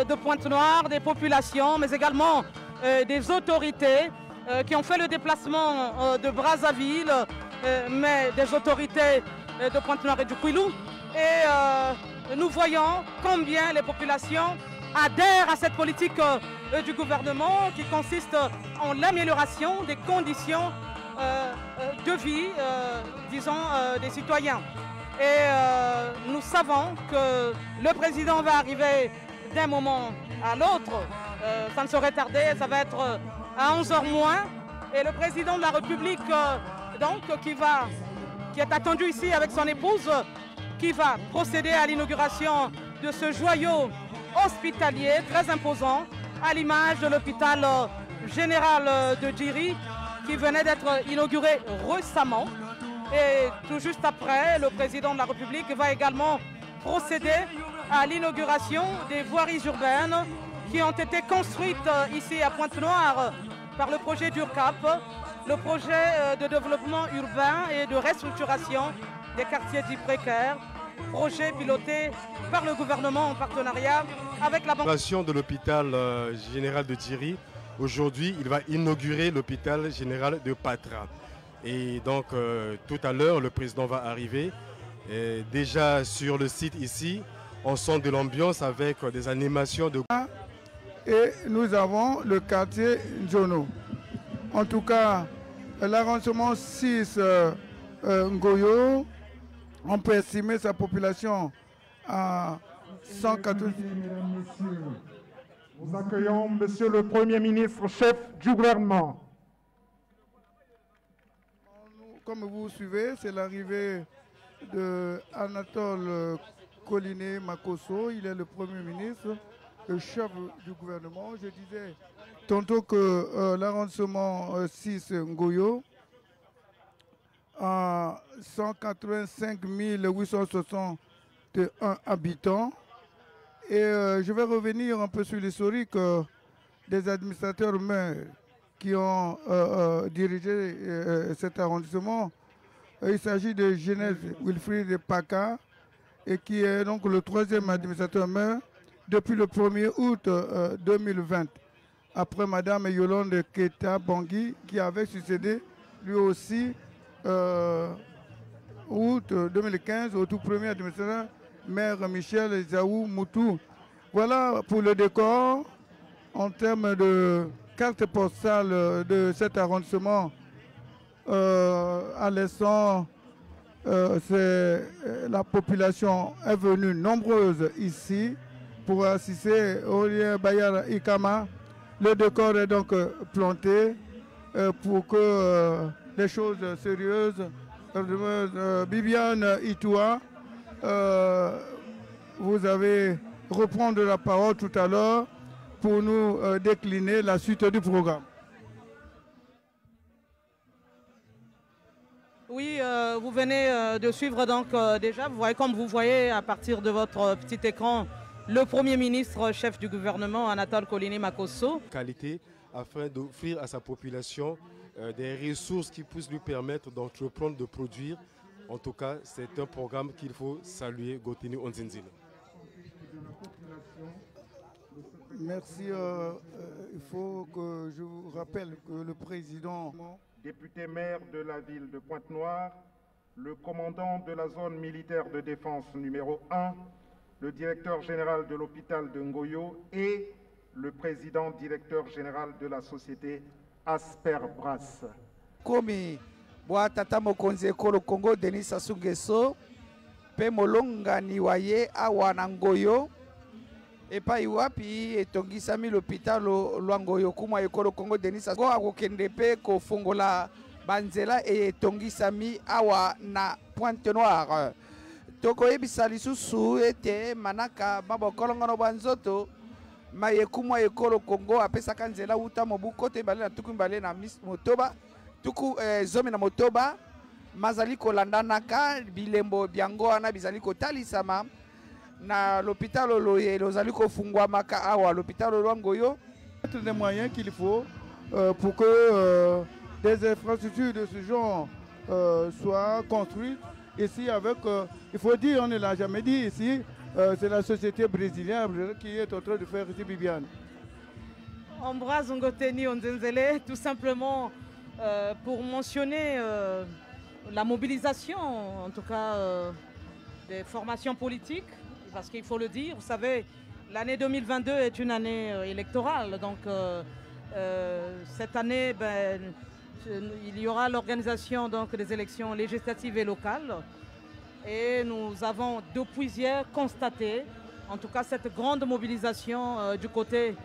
De Pointe-Noire, des populations, mais également des autorités qui ont fait le déplacement de Brazzaville, mais des autorités de Pointe-Noire et du Kouilou. Et nous voyons combien les populations adhèrent à cette politique du gouvernement qui consiste en l'amélioration des conditions de vie, disons, des citoyens. Et nous savons que le président va arriver d'un moment à l'autre. Ça ne saurait tarder, ça va être à 11h moins. Et le président de la République, donc, qui est attendu ici avec son épouse, qui va procéder à l'inauguration de ce joyau hospitalier très imposant, à l'image de l'hôpital général de Djiri, qui venait d'être inauguré récemment. Et tout juste après, le président de la République va également procéder à l'inauguration des voiries urbaines qui ont été construites ici à Pointe-Noire par le projet d'URCAP, le projet de développement urbain et de restructuration des quartiers dits précaires, projet piloté par le gouvernement en partenariat avec la Banque de l'hôpital général de Djiri. Aujourd'hui, il va inaugurer l'hôpital général de Patra. Et donc, tout à l'heure, le président va arriver. Et déjà sur le site ici, on sent de l'ambiance avec des animations de... Et nous avons le quartier Njono. En tout cas, l'arrondissement 6 Ngoyo, on peut estimer sa population à 114... Nous accueillons Monsieur le Premier ministre, chef du gouvernement. Comme vous suivez, c'est l'arrivée de Anatole Koliné Makosso. Il est le Premier ministre, le chef du gouvernement. Je disais tantôt que l'arrondissement 6 Ngoyo a 185 861 habitants. Et je vais revenir un peu sur l'historique des administrateurs maires qui ont dirigé cet arrondissement. Il s'agit de Genèse Wilfried Paca, et qui est donc le 3e administrateur maire depuis le 1er août 2020, après Madame Yolande Keta Bangui, qui avait succédé lui aussi août 2015 au tout premier administrateur maire Michel Zaou Moutou. Voilà pour le décor en termes de carte postale de cet arrondissement. À l'instant, la population est venue nombreuse ici pour assister au lien Bayar Ikama. Le décor est donc planté pour que les choses sérieuses. Bibiane Itoua, vous avez reprendre la parole tout à l'heure pour nous décliner la suite du programme. Oui, vous venez de suivre donc déjà, vous voyez, comme vous voyez à partir de votre petit écran, le Premier ministre, chef du gouvernement, Anatole Koliné Makosso. Qualité afin d'offrir à sa population des ressources qui puissent lui permettre d'entreprendre, de produire. En tout cas, c'est un programme qu'il faut saluer, Gotini Onzinzine. Merci. Il faut que je vous rappelle que le président... Député maire de la ville de Pointe-Noire, le commandant de la zone militaire de défense numéro 1, le directeur général de l'hôpital de Ngoyo et le président directeur général de la société Asper Brass. Komi Boatata Mokonzi Ekolo Congo Denis Sassou Nguesso pe molonga ni waye awa na Ngoyo epai wapi etongisami l'hôpital lwa Ngoyo kumwa Ekolo Congo Denis Sassou akokende pe kofongola banzela etongisami awa na Pointe Noire. Tokoyebisa lisusu ete manaka babokolongono banzoto mayekumwa Ekolo Congo apesaka nzela uta mobu kote mbale na tuku mbale na motoba tuku zomi na motoba mazali kolandanaka bilembo byango wana bizali kotalisama na l'hôpital loye lozali kofungwamaka awa l'hôpital lwa Ngoyo. Des moyens qu'il faut pour que des infrastructures de ce genre soient construites ici avec, il faut dire, on ne l'a jamais dit ici, c'est la société brésilienne qui est en train de faire ici, Bibiane. Ambroise Ngoteni Onzenzele, tout simplement pour mentionner la mobilisation, en tout cas des formations politiques, parce qu'il faut le dire, vous savez, l'année 2022 est une année électorale, donc cette année, il y aura l'organisation des élections législatives et locales. Et nous avons depuis hier constaté, en tout cas, cette grande mobilisation du côté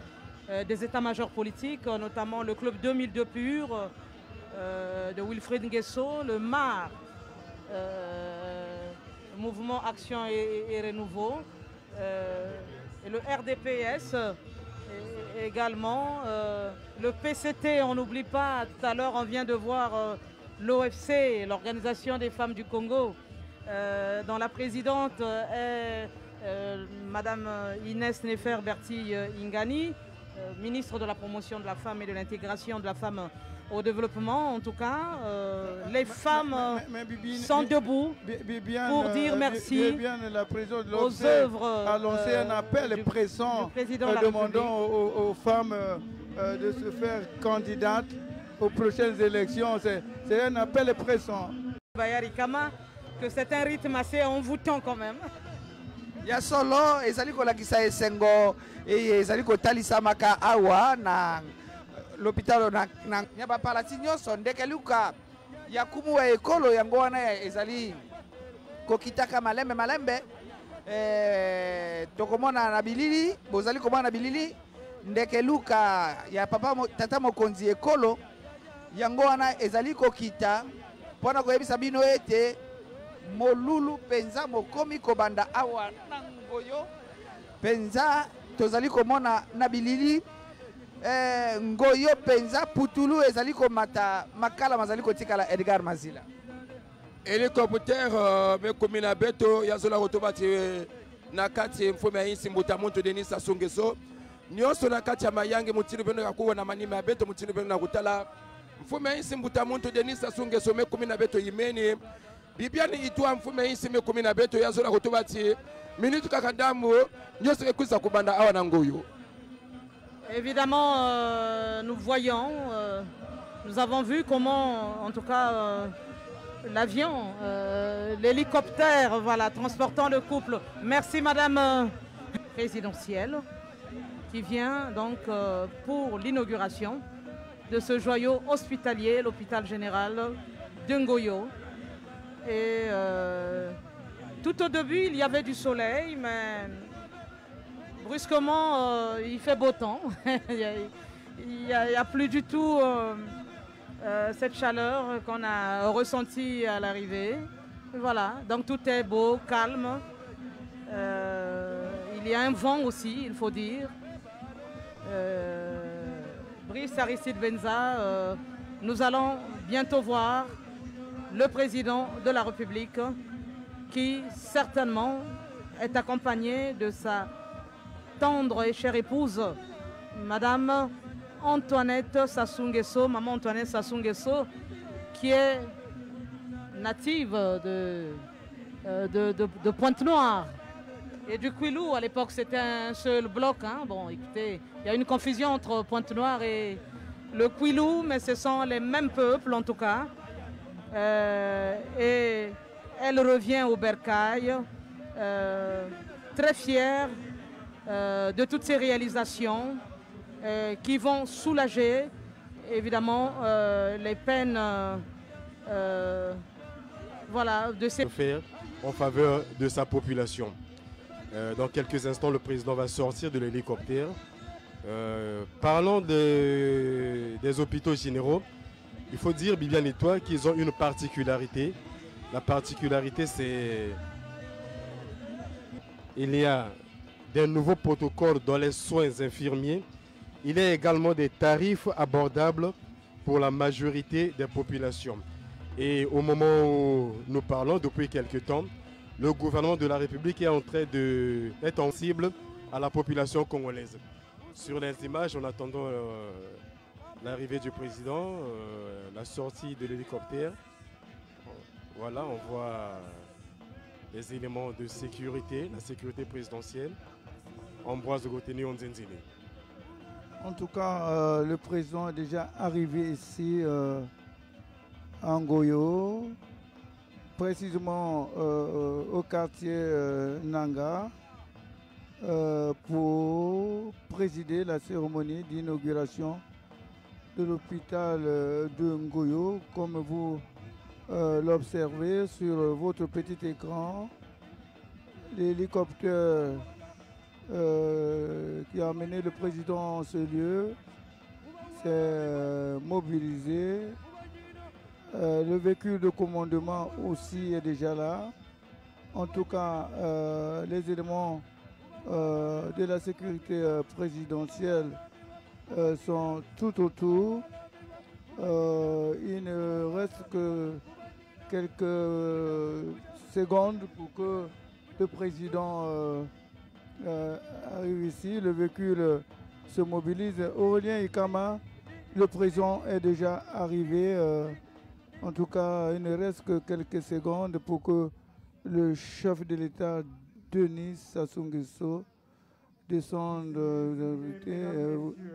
des états-majors politiques, notamment le club 2002 PUR de Wilfried Nguesso, le MAR, Mouvement Action et Renouveau, et le RDPS également, le PCT, on n'oublie pas, tout à l'heure on vient de voir l'OFC, l'Organisation des femmes du Congo, dont la présidente est Madame Inès Nefer-Berti-Ingani, ministre de la promotion de la femme et de l'intégration de la femme au développement. En tout cas, les femmes sont debout pour dire merci aux œuvres a lancé un appel pressant demandant aux femmes de se faire candidates aux prochaines élections. C'est un appel pressant. Bayari Kama, que c'est un rythme assez envoûtant quand même. Ya solo ezali kolakisa esengo ezali kotalisamaka awa na l'hôpital na bapalati nyonso ndeke luka ya kumuwa ekolo yango wana ezali kokitaka malembe tokomona na bilili bozali komona na bilili ndeke luka ya papa tata mokonzi ekolo yango wana ezali kokita mpona koyebisa bino ete molulu penza mokomi kobanda awa na Ngoyo penza tozali komona na bilili Ngoyo penza putulu ezali komata makala mazali kotikala Edgar Mazila hélicoptère mekomi na beto yazola kotobati na kati mfume ya insi Mbutamuntu Denis Sassou Nguesso nyonso na kati ya mayange mutinu beno yakuwa na manima ya beto mutinu beno na kutala mfume ya insi Mbutamuntu Denis Sassou Nguesso mekomi na beto yimeni bibiani itwa mfume insi mekomi na beto yazola kotobati minute kakandamu nyonso ekuisa kubanda awa na Ngoyo. Évidemment, nous voyons, nous avons vu comment, en tout cas, l'avion, l'hélicoptère, voilà, transportant le couple. Merci Madame présidentielle, qui vient donc pour l'inauguration de ce joyau hospitalier, l'hôpital général de Ngoyo. Et tout au début, il y avait du soleil, mais brusquement, il fait beau temps. Il n'y a plus du tout cette chaleur qu'on a ressentie à l'arrivée. Voilà, donc tout est beau, calme. Il y a un vent aussi, il faut dire. Brice Aristide Benza, nous allons bientôt voir le président de la République qui certainement est accompagné de sa tendre et chère épouse, Madame Antoinette Sassou Nguesso, Maman Antoinette Sassou Nguesso, qui est native de Pointe-Noire et du Kouilou. À l'époque, c'était un seul bloc. Hein. Bon, écoutez, il y a une confusion entre Pointe-Noire et le Kouilou, mais ce sont les mêmes peuples en tout cas. Et elle revient au bercail très fiers de toutes ces réalisations qui vont soulager évidemment les peines voilà, de ces... faire en faveur de sa population. Dans quelques instants, le président va sortir de l'hélicoptère. Parlant des hôpitaux généraux, il faut dire, Bibiane et toi, qu'ils ont une particularité. La particularité, c'est qu'il y a des nouveaux protocoles dans les soins infirmiers. Il y a également des tarifs abordables pour la majorité des populations. Et au moment où nous parlons, depuis quelques temps, le gouvernement de la République est en train d'être sensible à la population congolaise. Sur les images, en attendant l'arrivée du président, la sortie de l'hélicoptère, voilà, on voit les éléments de sécurité, la sécurité présidentielle. Ambroise Goteni Onzenzini. En tout cas, le président est déjà arrivé ici à Ngoyo, précisément au quartier Nanga, pour présider la cérémonie d'inauguration de l'hôpital de Ngoyo. Comme vous l'observez sur votre petit écran, l'hélicoptère qui a amené le président en ce lieu s'est mobilisé. Le véhicule de commandement aussi est déjà là. En tout cas, les éléments de la sécurité présidentielle sont tout autour. Il ne reste que quelques secondes pour que le président arrive ici. Le véhicule se mobilise. Aurélien Ikama, le président est déjà arrivé. En tout cas, il ne reste que quelques secondes pour que le chef de l'État, Denis Sassou Nguesso, descende.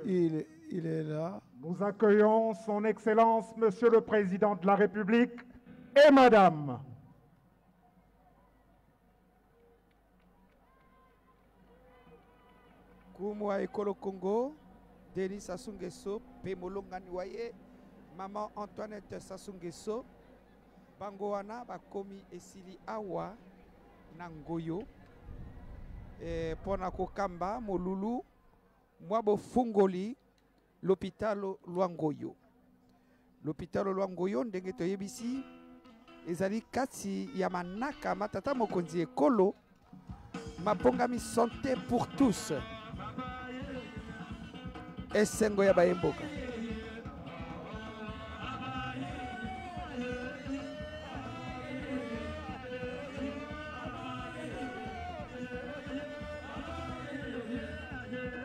Il est là. Nous accueillons son Excellence, Monsieur le Président de la République et Madame. Kumwa Ekolo Congo, Denis Sassou Nguesso, Pemolonga Niwaye, Maman Antoinette Sassou Nguesso, Bangoana bakomi esili awa Nangoyo, pona kokamba molulu mwabo fungoli l'hôpital Luangoyo. L'hôpital Luangoyo ndenge toyebisi ezali kati ya manaka matata mokonzi ekolo mapongami santé pour tous. Esengo ya bayemboka.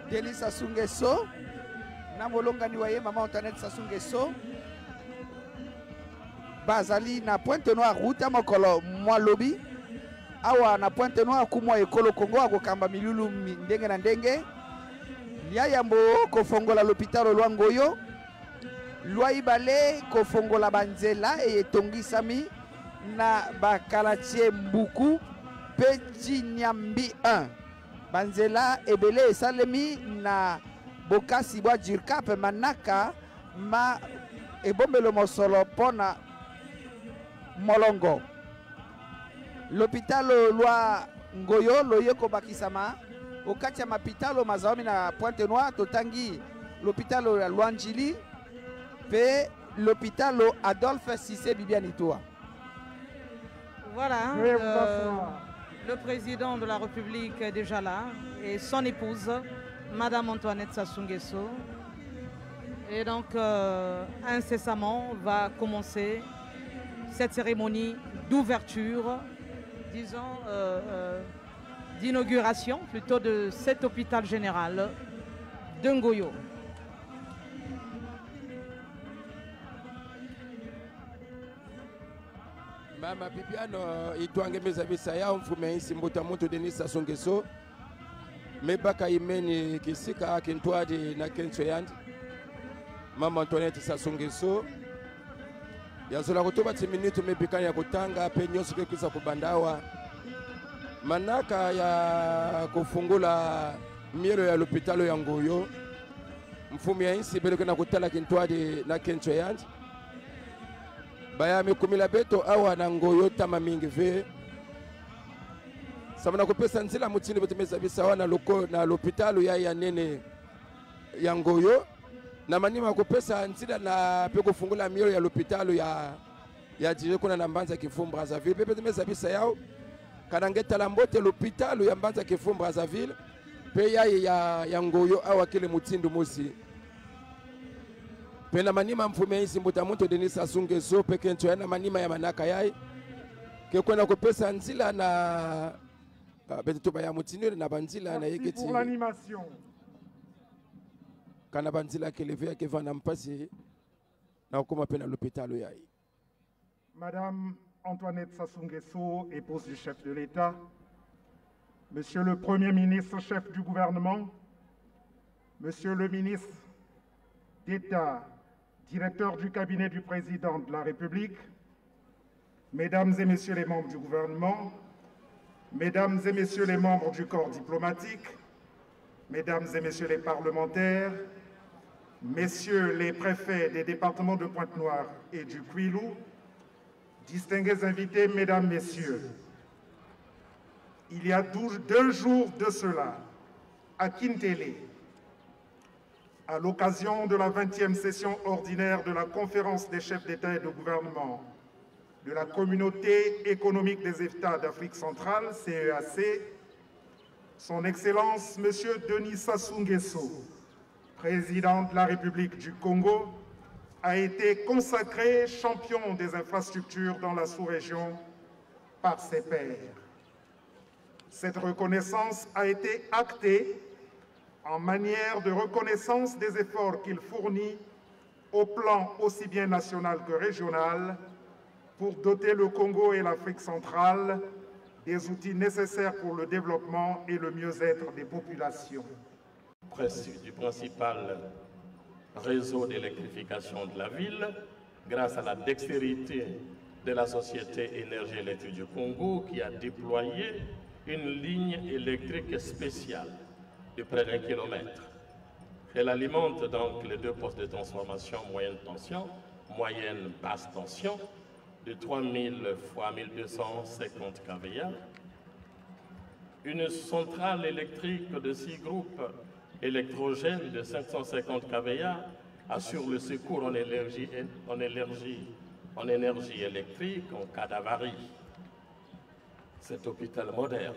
Denis Sassou Nguesso, Namolonga Niwaye, Maman Antoinette Sassou Nguesso, Bazali na Pointe Noire route à Mokolo moi lobby, awa na Pointe Noire kumwa ekolo Congo akokamba milulu ndenge na ndenge. Liayambo kofongola l'hôpital Luangoyo, Luaibale kofongola banzela e etongisami na bakalatie mbuku Petit Nyambi 1. Banzela ebele esalemi na bokasi bwa jirkap manaka ma ebombelo mosolo pona molongo. L'hôpital Lwa Ngoyo loyeko bakisama okati ya mapitalo mazawami na Pointe Noire totangi l'hôpital Luanjili pe l'hôpital Adolphe Cissé Bibianitoa. Voilà. Le président de la République est déjà là et son épouse, Madame Antoinette Sassou Nguesso. Et donc, incessamment, va commencer cette cérémonie d'ouverture, disons, d'inauguration plutôt de cet hôpital général de Ngoyo. Mama Bibiane itwange mezabisa ya mfume isi mbota muntu Denis Sassou Nguesso mebaka imeni kisika kintwadi na kenso yandi Mama Antoinette Sassou Nguesso yazola kutoba 10 minutes mebikani ya kutanga pe nyoso kekisa kubandawa manaka ya kufungula miro ya l'hôpital ya Ngoyo mfumi ya insi belo na kutala kintwadi na kencho yanji baya mikumila beto awa na Ngoyo tama mingi ve samana kupesa nzila mutini betemeza bisawa na loko na l'hôpital ya nene ya Ngoyo na manima kupesa nzila na pe kufungula miro ya l'hôpital ya jire kuna na Mbanza Kivu Brazzaville pepe betemeza bisa yao kanangeta la mbote l'hôpital ya Mbanza Kivu Brazzaville pe ya Ngoyo awa kile mutindu musi pe na manima mfume isi Mbutamuntu Denis Sassou Nguesso pe kencho ya na manima ya manaka yai ke kwena kupesa nzila na beto ba ya mutindu na banzila na yeketi pour l'animation. Kana banzila keleve ke vana mpasi na okoma pe na l'hôpital yai. Madame Antoinette Sassou Nguesso, épouse du chef de l'État, Monsieur le Premier ministre, chef du gouvernement, Monsieur le ministre d'État, directeur du cabinet du président de la République, Mesdames et Messieurs les membres du gouvernement, Mesdames et Messieurs les membres du corps diplomatique, Mesdames et Messieurs les parlementaires, Messieurs les préfets des départements de Pointe-Noire et du Kwilu, distingués invités, Mesdames, Messieurs, il y a 2 jours de cela, à Kintélé, à l'occasion de la 20e session ordinaire de la Conférence des chefs d'État et de gouvernement de la Communauté économique des États d'Afrique centrale, CEAC, Son Excellence M. Denis Sassou Nguesso, président de la République du Congo, a été consacré champion des infrastructures dans la sous-région par ses pairs. Cette reconnaissance a été actée en manière de reconnaissance des efforts qu'il fournit au plan aussi bien national que régional pour doter le Congo et l'Afrique centrale des outils nécessaires pour le développement et le mieux-être des populations. Du principal réseau d'électrification de la ville, grâce à la dextérité de la Société Énergie électrique du Congo qui a déployé une ligne électrique spéciale de près d'1 kilomètre. Elle alimente donc les 2 postes de transformation moyenne tension, moyenne basse tension, de 3000 fois 1250 kVA, une centrale électrique de 6 groupes électrogènes de 550 kVA assure le secours en énergie électrique en cas d'avarie. Cet hôpital moderne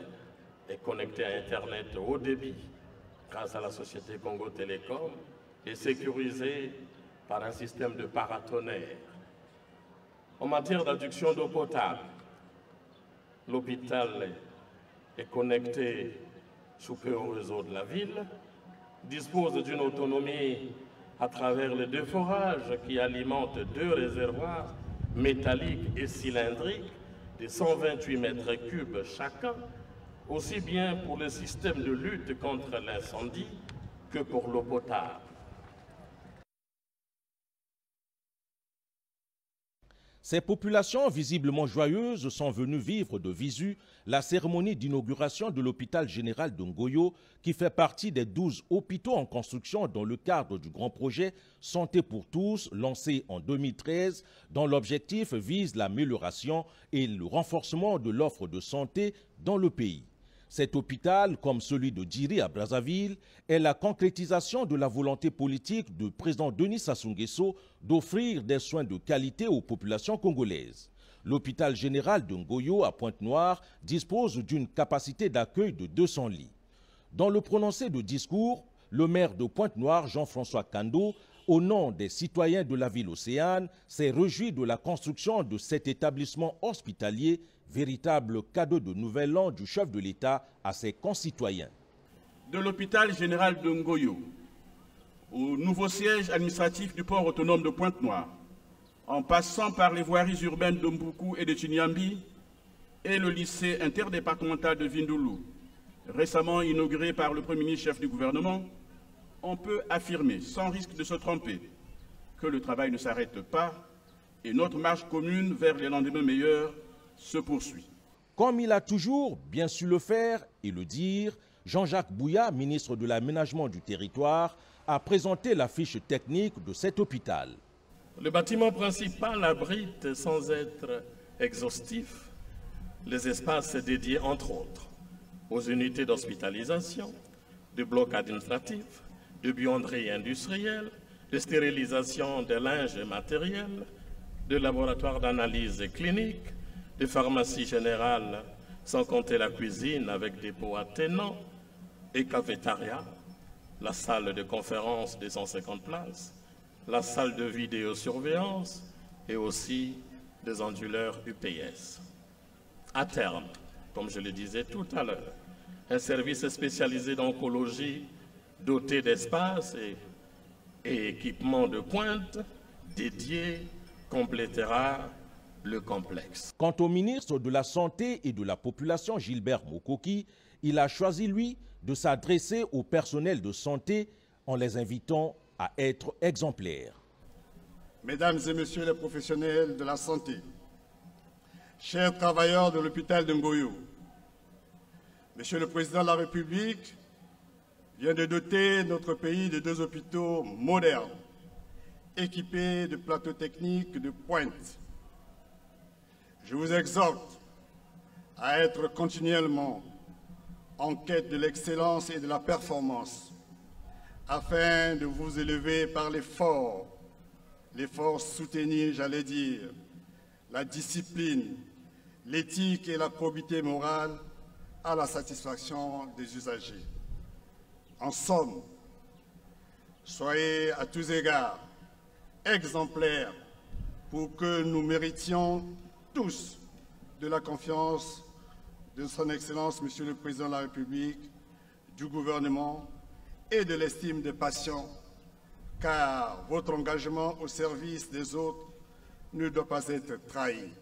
est connecté à Internet haut débit grâce à la société Congo Télécom et sécurisé par un système de paratonnerre. En matière d'adduction d'eau potable, l'hôpital est connecté sous peu au réseau de la ville, dispose d'une autonomie à travers les 2 forages qui alimentent 2 réservoirs métalliques et cylindriques de 128 mètres cubes chacun, aussi bien pour le système de lutte contre l'incendie que pour l'eau potable. Ces populations visiblement joyeuses sont venues vivre de visu la cérémonie d'inauguration de l'hôpital général de Ngoyo qui fait partie des 12 hôpitaux en construction dans le cadre du grand projet Santé pour tous lancé en 2013 dont l'objectif vise l'amélioration et le renforcement de l'offre de santé dans le pays. Cet hôpital, comme celui de Djiri à Brazzaville, est la concrétisation de la volonté politique du président Denis Sassou Nguesso d'offrir des soins de qualité aux populations congolaises. L'hôpital général de Ngoyo à Pointe-Noire dispose d'une capacité d'accueil de 200 lits. Dans le prononcé de discours, le maire de Pointe-Noire, Jean-François Kando, au nom des citoyens de la ville océane, s'est réjoui de la construction de cet établissement hospitalier, véritable cadeau de nouvel an du chef de l'État à ses concitoyens. De l'hôpital général de Ngoyo au nouveau siège administratif du port autonome de Pointe-Noire, en passant par les voiries urbaines de Mboukou et de Chinyambi et le lycée interdépartemental de Vindoulou, récemment inauguré par le Premier ministre chef du gouvernement, on peut affirmer, sans risque de se tromper, que le travail ne s'arrête pas et notre marche commune vers les lendemains meilleurs se poursuit. Comme il a toujours bien su le faire et le dire, Jean-Jacques Bouya, ministre de l'Aménagement du Territoire, a présenté la fiche technique de cet hôpital. Le bâtiment principal abrite, sans être exhaustif, les espaces dédiés, entre autres, aux unités d'hospitalisation, de blocs administratifs, de buanderie industrielle, de stérilisation des linges et matériels, de laboratoires d'analyse clinique, de pharmacie générale, sans compter la cuisine avec des pots atténants, et cafétéria, la salle de conférence de 150 places, la salle de vidéosurveillance et aussi des onduleurs UPS. À terme, comme je le disais tout à l'heure, un service spécialisé d'oncologie doté d'espace et équipements de pointe dédiés complétera le complexe. Quant au ministre de la Santé et de la Population, Gilbert Mokoki, il a choisi, lui, de s'adresser au personnel de santé en les invitant à être exemplaires. Mesdames et messieurs les professionnels de la santé, chers travailleurs de l'hôpital de Ngoyo, Monsieur le Président de la République vient de doter notre pays de 2 hôpitaux modernes, équipés de plateaux techniques de pointe. Je vous exhorte à être continuellement en quête de l'excellence et de la performance, afin de vous élever par l'effort soutenu, j'allais dire, la discipline, l'éthique et la probité morale à la satisfaction des usagers. En somme, soyez à tous égards exemplaires pour que nous méritions tous de la confiance de son Excellence, Monsieur le Président de la République, du gouvernement et de l'estime des patients, car votre engagement au service des autres ne doit pas être trahi.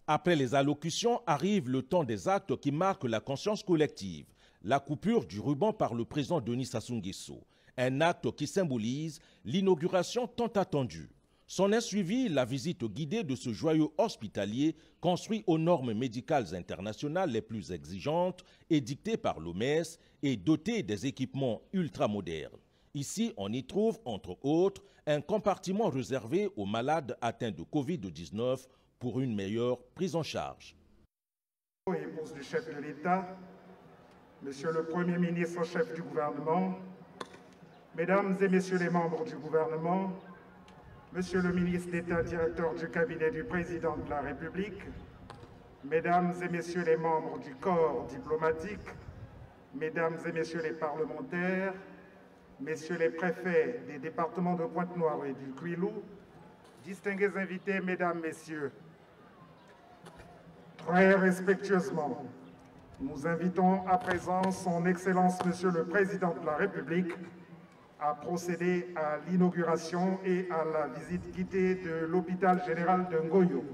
Après les allocutions, arrive le temps des actes qui marquent la conscience collective. La coupure du ruban par le président Denis Sassou Nguesso, un acte qui symbolise l'inauguration tant attendue. S'en est suivi la visite guidée de ce joyau hospitalier construit aux normes médicales internationales les plus exigeantes et dictées par l'OMS et doté des équipements ultramodernes. Ici, on y trouve, entre autres, un compartiment réservé aux malades atteints de Covid-19 pour une meilleure prise en charge. Épouse du chef de l'État, Monsieur le Premier ministre, chef du gouvernement, Mesdames et Messieurs les membres du gouvernement, Monsieur le ministre d'État, directeur du cabinet du Président de la République, Mesdames et Messieurs les membres du corps diplomatique, Mesdames et Messieurs les parlementaires, Messieurs les préfets des départements de Pointe-Noire et du Kwilu, distingués invités, Mesdames, Messieurs, très respectueusement, nous invitons à présent son Excellence Monsieur le Président de la République à procéder à l'inauguration et à la visite guidée de l'hôpital général de Ngoyo.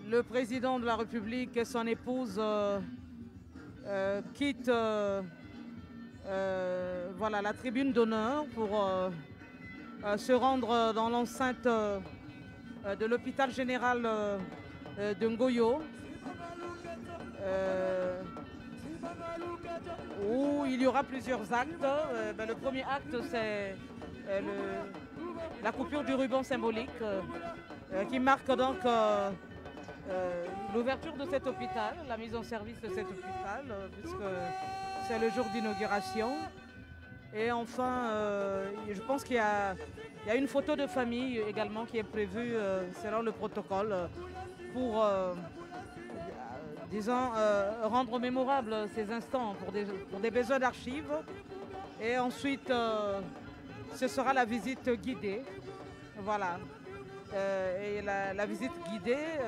Le président de la République et son épouse quittent voilà, la tribune d'honneur pour se rendre dans l'enceinte de l'hôpital général de Ngoyo, où il y aura plusieurs actes. Le premier acte, c'est la coupure du ruban symbolique qui marque donc l'ouverture de cet hôpital, la mise en service de cet hôpital, puisque c'est le jour d'inauguration. Et enfin, je pense qu'il y a une photo de famille également qui est prévue selon le protocole pour, disons, rendre mémorable ces instants pour des besoins d'archives. Et ensuite, ce sera la visite guidée. Voilà. Et la visite guidée,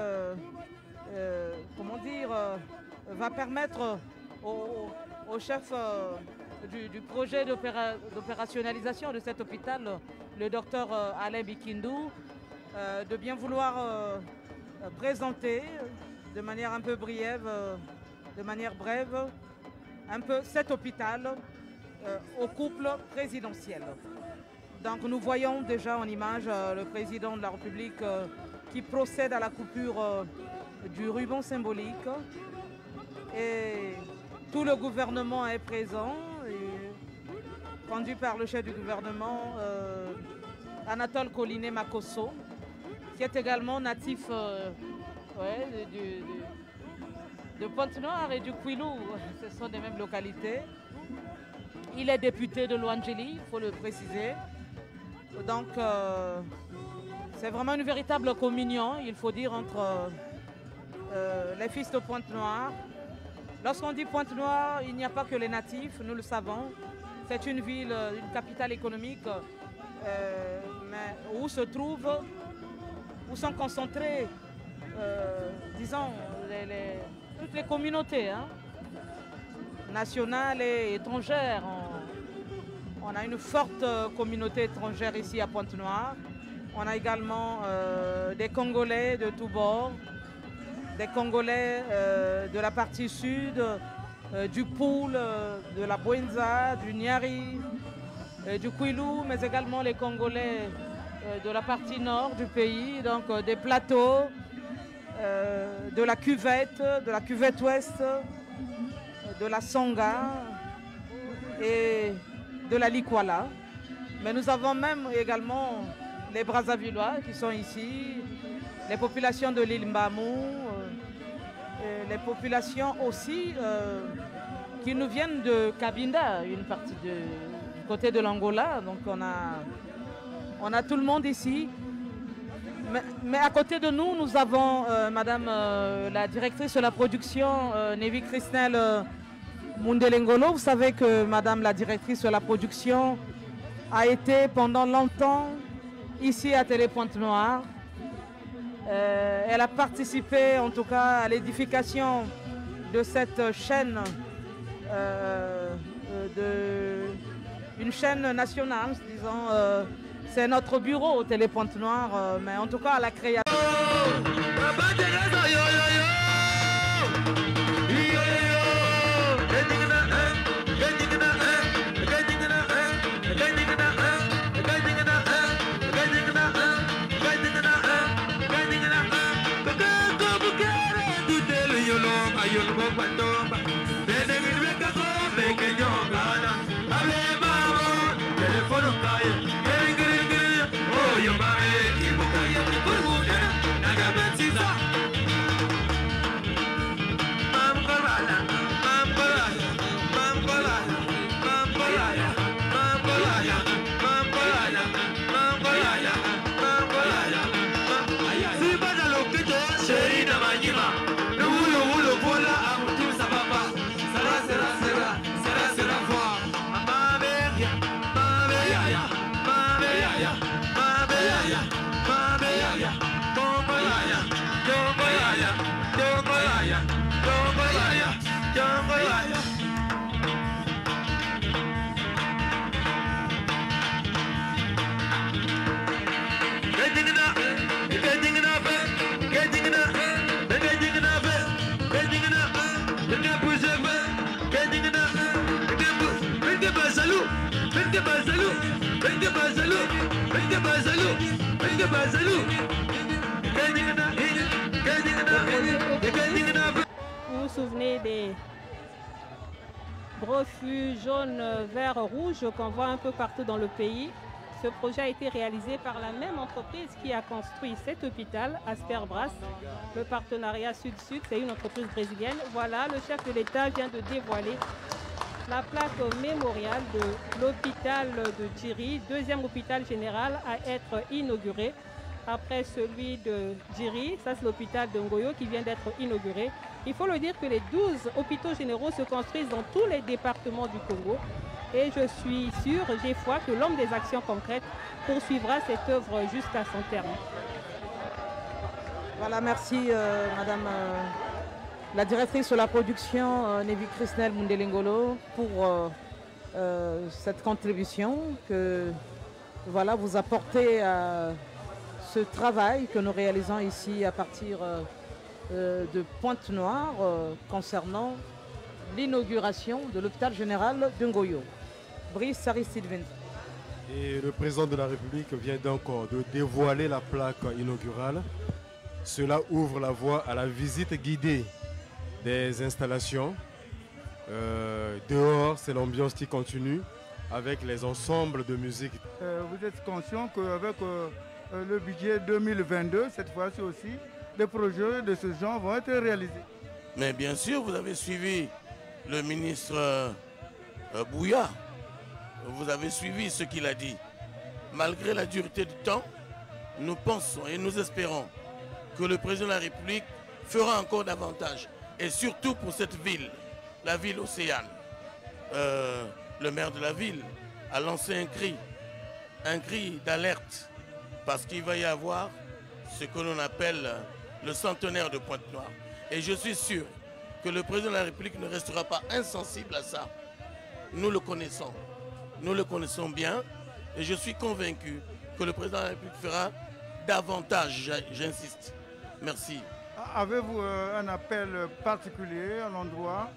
comment dire, va permettre au chef du projet d'opérationnalisation de cet hôpital, le docteur Alain Bikindou, de bien vouloir présenter de manière un peu brève, un peu cet hôpital au couple présidentiel. Donc nous voyons déjà en image le président de la République qui procède à la coupure du ruban symbolique. Et tout le gouvernement est présent, conduit par le chef du gouvernement, Anatole Collinet Makosso, qui est également natif de Pointe-Noire et du Kouilou. Ce sont des mêmes localités. Il est député de Loandjili, il faut le préciser. Donc, c'est vraiment une véritable communion, il faut dire, entre les fils de Pointe-Noire. Lorsqu'on dit Pointe-Noire, il n'y a pas que les natifs, nous le savons. C'est une ville, une capitale économique, mais où sont concentrées, disons, toutes les communautés nationales et étrangères. On a une forte communauté étrangère ici à Pointe-Noire. On a également des Congolais de tous bords, des Congolais de la partie sud, du Poul, de la Bouenza, du Niari, du Kouilou, mais également les Congolais de la partie nord du pays, donc des plateaux, de la cuvette ouest, de la Songa et de la Likwala. Mais nous avons même également les Brazzavillois qui sont ici, les populations de l'île Mbamou, les populations aussi qui nous viennent de Cabinda, une partie du côté de l'Angola. Donc on a tout le monde ici. Mais à côté de nous, nous avons Madame la directrice de la production, Nevi Christelle Mundelengolo. Vous savez que Madame la directrice de la production a été pendant longtemps ici à Télé Pointe-Noire. Elle a participé en tout cas à l'édification de cette chaîne, une chaîne nationale, disons. C'est notre bureau Télé Pointe-Noire, mais en tout cas à la création. Vous vous souvenez des refus jaunes, verts, rouges qu'on voit un peu partout dans le pays? Ce projet a été réalisé par la même entreprise qui a construit cet hôpital, Asperbras. Le partenariat Sud-Sud, c'est une entreprise brésilienne. Voilà, le chef de l'État vient de dévoiler la plaque mémoriale de l'hôpital de Djiri, deuxième hôpital général à être inauguré. Après celui de Djiri, ça c'est l'hôpital de Ngoyo qui vient d'être inauguré. Il faut le dire que les 12 hôpitaux généraux se construisent dans tous les départements du Congo. Et je suis sûre, j'ai foi que l'homme des actions concrètes poursuivra cette œuvre jusqu'à son terme. Voilà, merci Madame la directrice de la production, Nevi Christelle Mundelengolo, pour cette contribution que voilà, vous apportez à ce travail que nous réalisons ici à partir de Pointe-Noire concernant l'inauguration de l'hôpital général de Ngoyo. Brice Aristide Vinza. Et le président de la République vient donc de dévoiler la plaque inaugurale. Cela ouvre la voie à la visite guidée des installations. Dehors, c'est l'ambiance qui continue avec les ensembles de musique. Vous êtes conscient qu'avec le budget 2022, cette fois-ci aussi, des projets de ce genre vont être réalisés? Mais bien sûr, vous avez suivi le ministre Bouya. Vous avez suivi ce qu'il a dit. Malgré la dureté du temps, nous pensons et nous espérons que le président de la République fera encore davantage. Et surtout pour cette ville, la ville Océane. Le maire de la ville a lancé un cri d'alerte, parce qu'il va y avoir ce que l'on appelle le centenaire de Pointe-Noire. Et je suis sûr que le président de la République ne restera pas insensible à ça. Nous le connaissons bien, et je suis convaincu que le président de la République fera davantage, j'insiste. Merci. Avez-vous un appel particulier à l'endroit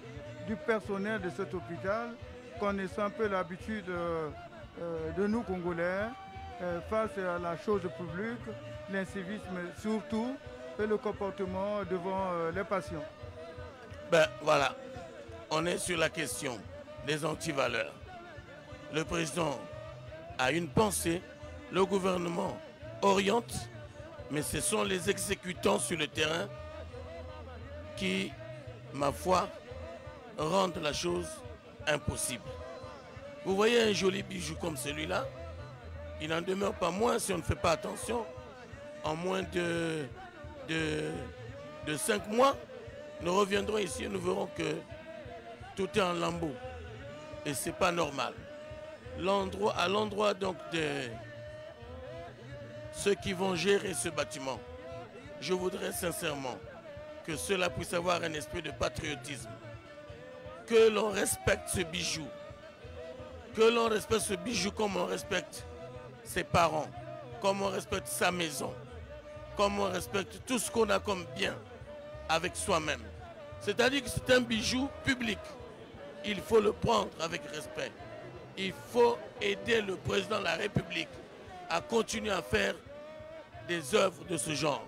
du personnel de cet hôpital, connaissant un peu l'habitude de nous Congolais face à la chose publique, l'incivisme surtout, et le comportement devant les patients? Ben voilà, on est sur la question des antivaleurs. Le président a une pensée, le gouvernement oriente, mais ce sont les exécutants sur le terrain qui, ma foi, rendent la chose impossible. Vous voyez un joli bijou comme celui-là, il n'en demeure pas moins, si on ne fait pas attention, en moins de 5 mois, nous reviendrons ici et nous verrons que tout est en lambeaux. Et ce n'est pas normal. À l'endroit donc de ceux qui vont gérer ce bâtiment, je voudrais sincèrement que cela puisse avoir un esprit de patriotisme, que l'on respecte ce bijou, comme on respecte ses parents, comme on respecte sa maison, comme on respecte tout ce qu'on a comme bien avec soi-même. C'est-à-dire que c'est un bijou public. Il faut le prendre avec respect. Il faut aider le président de la République à continuer à faire des œuvres de ce genre.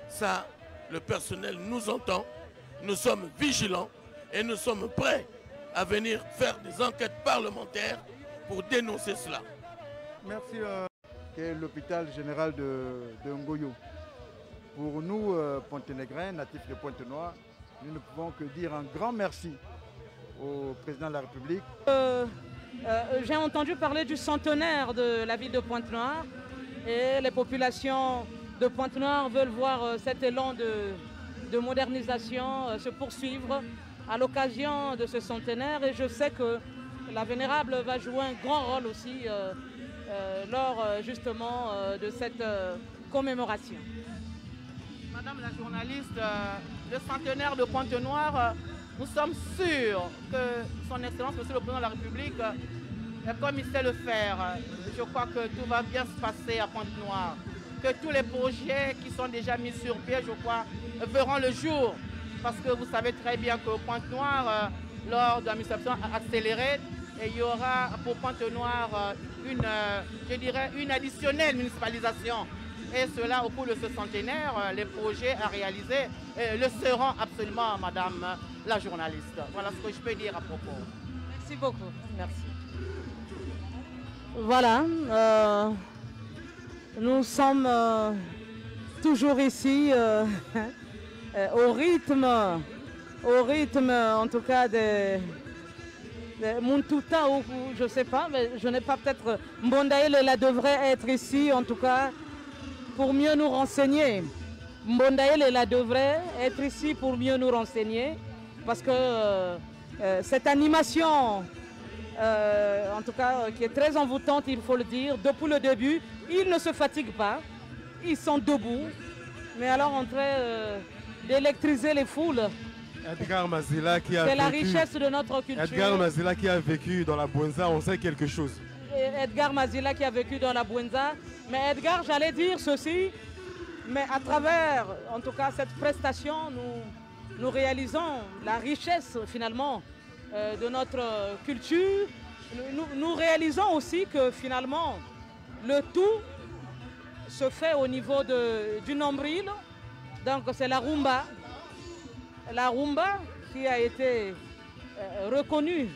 Ça, le personnel nous entend, nous sommes vigilants et nous sommes prêts à venir faire des enquêtes parlementaires pour dénoncer cela. Merci. L'hôpital général de Ngoyo. Pour nous, Ponténégrins, natifs de Pointe-Noire, nous ne pouvons que dire un grand merci au président de la République. J'ai entendu parler du centenaire de la ville de Pointe-Noire et les populations de Pointe-Noire veulent voir cet élan de modernisation se poursuivre à l'occasion de ce centenaire, et je sais que la Vénérable va jouer un grand rôle aussi lors justement de cette commémoration. Madame la journaliste, le centenaire de Pointe-Noire, nous sommes sûrs que son Excellence, Monsieur le Président de la République, comme il sait le faire, je crois que tout va bien se passer à Pointe-Noire, que tous les projets qui sont déjà mis sur pied, je crois, verront le jour. Parce que vous savez très bien que Pointe-Noire, lors de l'administration accélérée, il y aura pour Pointe-Noire je dirais, une additionnelle municipalisation. Et cela, au cours de ce centenaire, les projets à réaliser le seront absolument, Madame la journaliste. Voilà ce que je peux dire à propos. Merci beaucoup. Merci. Voilà. Nous sommes toujours ici au rythme en tout cas de Muntuta, ou je ne sais pas, mais je n'ai pas peut-être... Mbondaïle devrait être ici en tout cas pour mieux nous renseigner. Mbondaïle devrait être ici pour mieux nous renseigner, parce que cette animation, en tout cas, qui est très envoûtante, il faut le dire, depuis le début, ils ne se fatiguent pas, ils sont debout, mais alors en train d'électriser les foules. Edgar Mazila qui a c'est la richesse de notre culture. Edgar Mazila qui a vécu dans la Bouenza, on sait quelque chose. Edgar Mazila qui a vécu dans la Bouenza. Mais Edgar, j'allais dire ceci, mais à travers, en tout cas, cette prestation, nous réalisons la richesse, finalement, de notre culture nous réalisons aussi que finalement, le tout se fait au niveau du nombril. Donc c'est la rumba. La rumba qui a été reconnue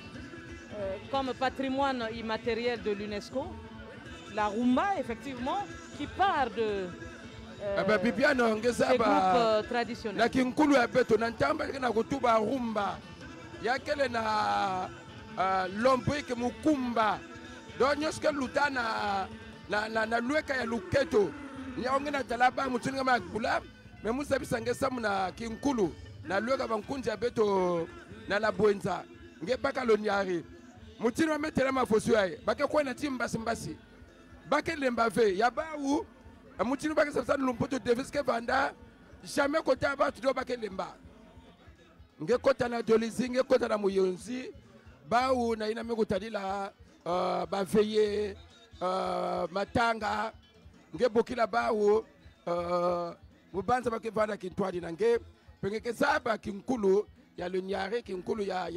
comme patrimoine immatériel de l'UNESCO. La rumba, effectivement, qui part de bibiano des groupes traditionnels. Na kinkulu ya beto na ntamba na kutuba rumba yakele na lombe ke mukumba donyoske lutana na lueka ya luketo nyaongena talaba mutsinga makula me musa bisange samuna kinkulu na lueka bankunja ya beto na la bwenza nge baka lonyari mutino metela mafosu yae bake kwena timbasi mbasi bake lembave ya bawu mutino bake sabsa lumpoto deviske vanda jamais kota ba tudo bake lemba nge kota na dolizi nge kota na muyonzi bawu na ina mekutadila baveye matanga nge bokila bawu mubanza bake vanda kintwadi na nge pengeke saba kinkulu ya lunyare kinkulu ya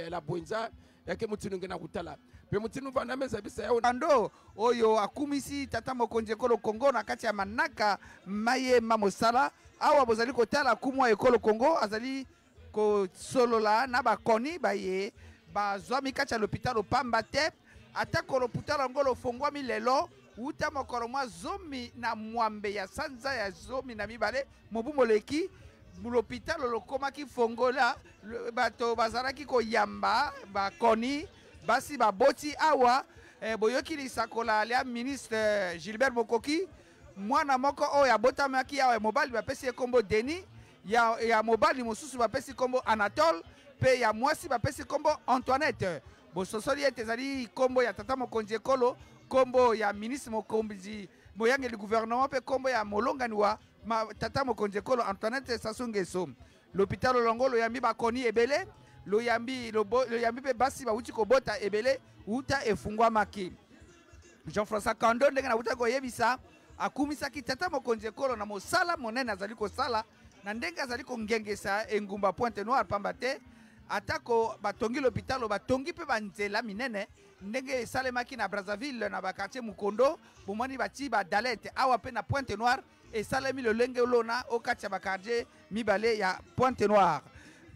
la bwenza yake mutino ngena kutala pe mutino vanda meza bisa yao ando oyo akumisi tata mokonzi ekolo Kongo na kati ya manaka maye mamosala awa bozali kotala kumwa ekolo Kongo azali ko solola na bakoni baye bazwami kati ya l'hôpital pamba te atako l'hôpital ngolo fongwami lelo uta mokolo mwa zomi na mwambe ya sanza ya zomi na mibale mobu moleki l'hôpital lokomaki fongola bato bazalaki koyamba bakoni basi baboti awa boyoki lisakola lia ministre Gilbert Mokoki mwana moko oyo abotamaki awa mobali bapesi kombo Denis ya mobali mosusu bapesi kombo Anatole pe ya mwasi bapesi kombo Antoinette bososoli ete ezali kombo ya tata mokonzi ekolo kombo ya ministre mokonzi moyangeli gouvernement pe kombo ya molongani wa tata mokonzi ekolo Antoinette Sassou Nguesso l'hôpital longo loyambi bakoni ebele loyambi pe basi bauti kobota ebele uta efungwamaki Jean-François Kando ndenge na uta koyebisa akumisaki tata mokonzi ekolo na mosala monene azali kosala na ndenge azali kongengesa engumba Pointe Noire pamba te atako batongi l'hôpital batongi pe banzela minene ndenge esalemaki na Brazzaville na bakartier Mukondo bomoni bati badalete awa pe na Pointe Noire esalemi lolenge lona okati ya bakartier mibale ya Pointe Noire.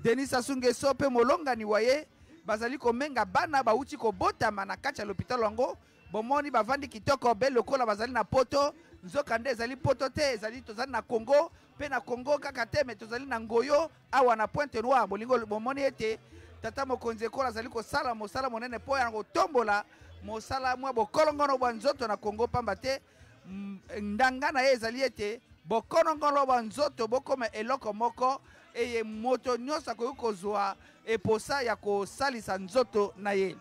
Denis Sassou Nguesso pe molongani waye bazali komenga bana bauti kobotama na kati ya l'hôpital yango bomoni bavandi kitoko be lokola bazali na poto nzokande ezali poto te ezali tozali na Congo pe na Congo kaka te me tozali na Ngoyo awa na Pointe Noire bolingo bomoni ete tata mokonzi ekolo azali kosala mosala monene po yango tombola mosala mwa bokolongono bwa nzoto na Congo pamba te ndanga na ye ezali ete bokolongono bwa nzoto bokoma eloko moko eye moto nyonso akoki kozwa eposa ya kosalisa nzoto na ye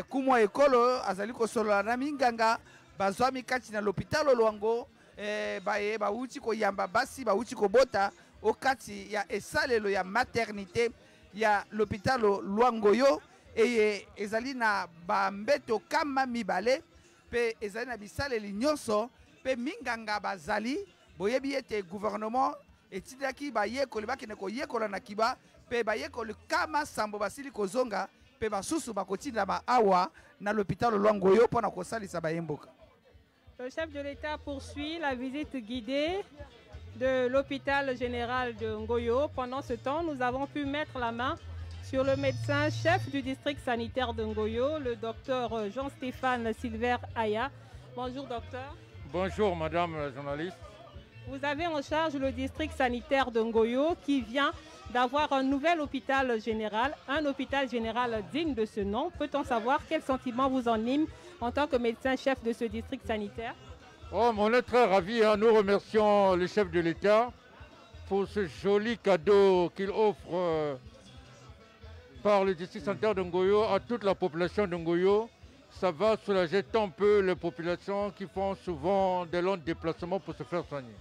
kumwa ekolo azali kosolola na minganga bazwami kati na l'hôpital lwango baye bauti koyamba basi bauti kobota okati ya esalelo ya maternité ya l'hôpital Lwangoyo eye ezali na bambeto kama mibale pe ezali na bisaleli nyonso pe minganga bazali boyebi ete gouvernement etidaki bayekoli bakende koyekola na kiba pe bayekoli kama sambo basili kozonga pe basusu bakotinda ba awa na l'hôpital Lwangoyo mpona kosalisa bayemboka. Le chef de l'État poursuit la visite guidée de l'hôpital général de Ngoyo. Pendant ce temps, nous avons pu mettre la main sur le médecin chef du district sanitaire de Ngoyo, le docteur Jean-Stéphane Silver Aya. Bonjour docteur. Bonjour madame la journaliste. Vous avez en charge le district sanitaire de Ngoyo qui vient d'avoir un nouvel hôpital général, un hôpital général digne de ce nom. Peut-on savoir quel sentiment vous anime en tant que médecin chef de ce district sanitaire? Oh, on est très ravis. Nous remercions le chef de l'État pour ce joli cadeau qu'il offre par le district sanitaire de Ngoyo à toute la population de Ngoyo. Ça va soulager un peu les populations qui font souvent des longs déplacements pour se faire soigner.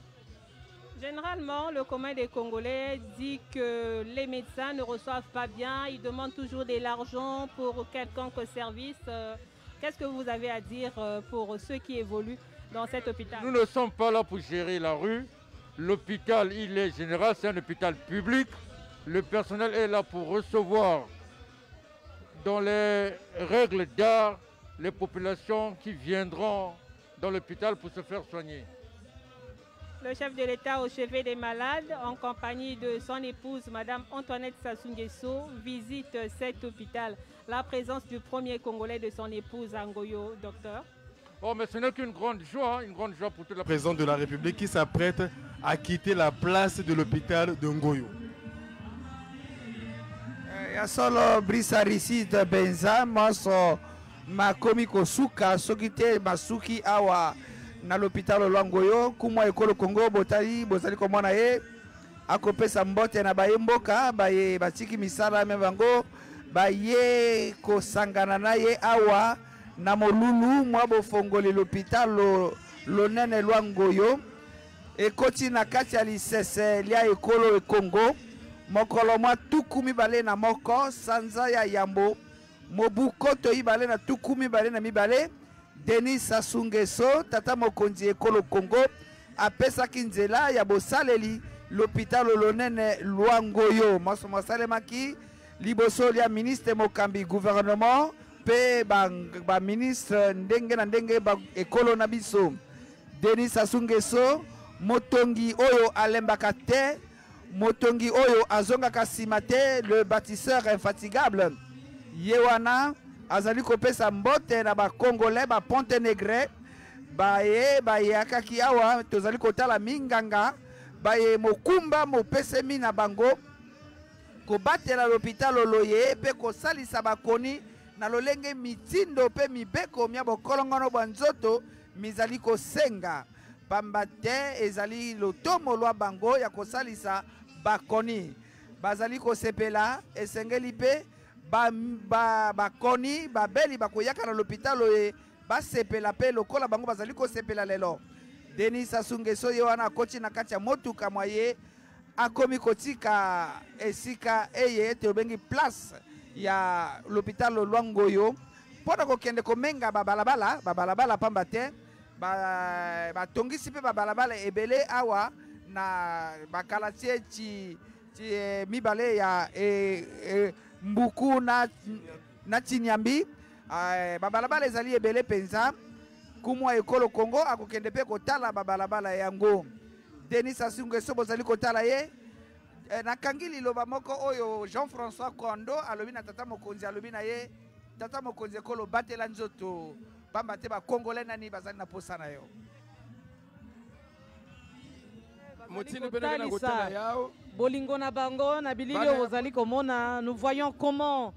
Généralement, le commun des Congolais dit que les médecins ne reçoivent pas bien, ils demandent toujours de l'argent pour quelconque service. Qu'est-ce que vous avez à dire pour ceux qui évoluent dans cet hôpital? Nous ne sommes pas là pour gérer la rue. L'hôpital, il est général, c'est un hôpital public. Le personnel est là pour recevoir dans les règles d'art les populations qui viendront dans l'hôpital pour se faire soigner. Le chef de l'État au chevet des malades, en compagnie de son épouse, Madame Antoinette Sassou Nguesso, visite cet hôpital. La présence du premier Congolais de son épouse à Ngoyo, docteur. Oh, mais ce n'est qu'une grande joie pour toute la... Le président de la République qui s'apprête à quitter la place de l'hôpital de Ngoyo. Ya solo Brice Aristide Benza moso makomi kosuka soki te masuki awa na l'hôpital Ngoyo kumwa ekolo Congo botali bozali komona ye akopesa mbote na baye mboka baye batiki misala me bango baye kosangana na ye awa na molulu mwa bofongoli l'hôpital lonene Ngoyo ekoti na kati ya lisese lia ekolo e Congo mokolo mwa tuku mibale na moko sanza ya yambo mobukoto ibale na tuku mibale na mibale Denis Sassou Nguesso tata mokonzi ekolo Congo apesaki nzela ya bosaleli l'hôpital lonene Ngoyo moso mosalemaki liboso lia ministre mokambi gouvernement pe ba ministre ndenge na ndenge ba ekolo na biso. Denis Sassou Nguesso motongi oyo alembaka te motongi oyo azongaka nsima te, le bâtisseur infatigable yewana azali kopesa mbote na bakongolais ba Ponte Negre baye akaki awa tozali kotala minganga baye mokumba mopesemi na bango kobatela l'hôpital Oloye pe kosalisa bakoni na lolenge mitindo pe mibeko mya bokolongono bwa nzoto mizali kosenga pamba te ezali lotomo lwa bango ya kosalisa bakoni bazali kosepela esengeli pe bakoni babeli bakoyaka na l'hôpital oye basepela pe lokola bango bazali kosepela lelo. Denis Sassou Nguesso ye wana akoti na kati ya motuka mwaye akomi kotika esika eye te obengi place ya l'hôpital Ngoyo mpona kokende komenga babalabala pamba te batongisi pe babalabala ebele awa na bakalatie ci mibale ya mbuku na Chinyambi babalabala ezali ebele penza kumwa ekolo Congo akokende pe kotala babalabala yango. Denis Sassou Nguesso bozali kotala ye nakangi liloba moko oyo Jean-François Kondo alobi na tata mokonzi alobi na ye tata mokonzi ekolo batela nzoto pamba te bakongolais nani bazali na posa na yo. Bolingo na bango na bililio bozali komona, nous voyons comment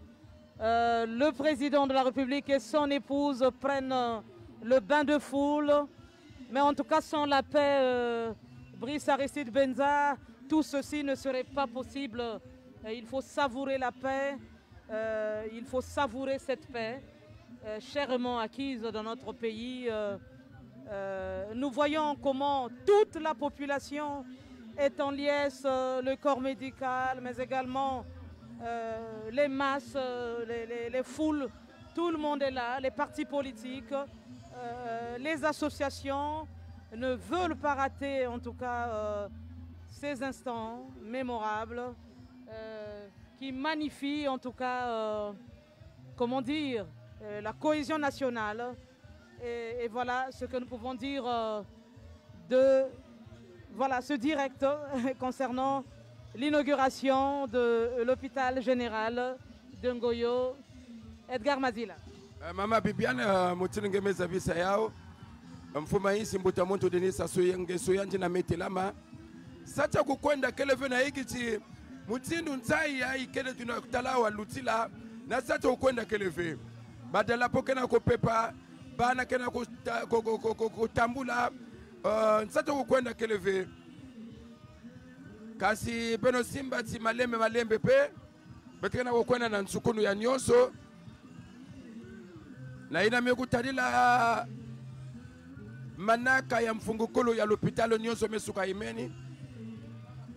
le président de la République et son épouse prennent le bain de foule, mais en tout cas sans la paix, Brice Aristide Benza, tout ceci ne serait pas possible. Il faut savourer la paix, il faut savourer cette paix chèrement acquise dans notre pays. Nous voyons comment toute la population est en liesse, le corps médical, mais également les masses, les foules, tout le monde est là, les partis politiques, les associations ne veulent pas rater en tout cas ces instants mémorables qui magnifient en tout cas, comment dire, la cohésion nationale. Et voilà ce que nous pouvons dire de ce direct concernant l'inauguration de l'hôpital général de Ngoyo. Edgar Mazila. Mama Bibiane Motinenge Mezavisa yao mfuma hii simbuta muntu Denis Sassou Nguesso yanji na metelama sacha kukwenda keleve na hiki chi mutindu nzai ya ikele tunakutalawa lutila na sacha kukwenda keleve badala pokena kopepa bana kena kutambula sacha kukwenda keleve kasi beno simba ti malembe pe betekena kukwenda na nsukunu ya nyonso na ina mekutalila manaka ya mfungukulu ya l'hôpital nyonso mesuka imeni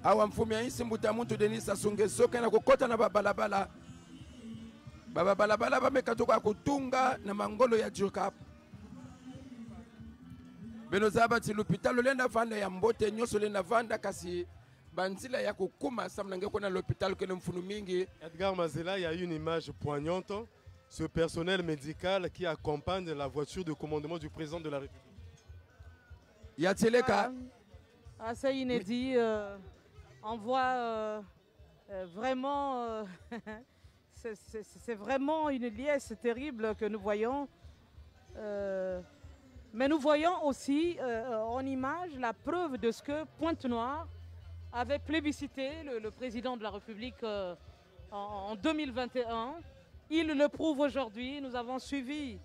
awa mfumi ya isi mbuta muntu Denis Sassou Nguesso kena kukota na babalabala bamekatuka kutunga na mangolo ya Jukap beno zaba ti l'hôpital lenda vanda ya mbote nyonso lenda vanda kasi banzila ya kukuma samnange kona l'hôpital kene mfunu mingi. Edgar Mazela, il y a une image poignante ce personnel médical qui accompagne la voiture de commandement du président de la République. C'est inédit. On voit vraiment, c'est vraiment une liesse terrible que nous voyons. Mais nous voyons aussi en image la preuve de ce que Pointe-Noire avait plébiscité le président de la République en 2021. Il le prouve aujourd'hui. Nous avons suivi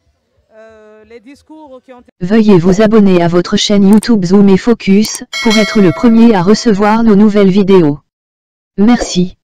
les discours qui ont été... Veuillez vous abonner à votre chaîne YouTube Zoom et Focus pour être le premier à recevoir nos nouvelles vidéos. Merci.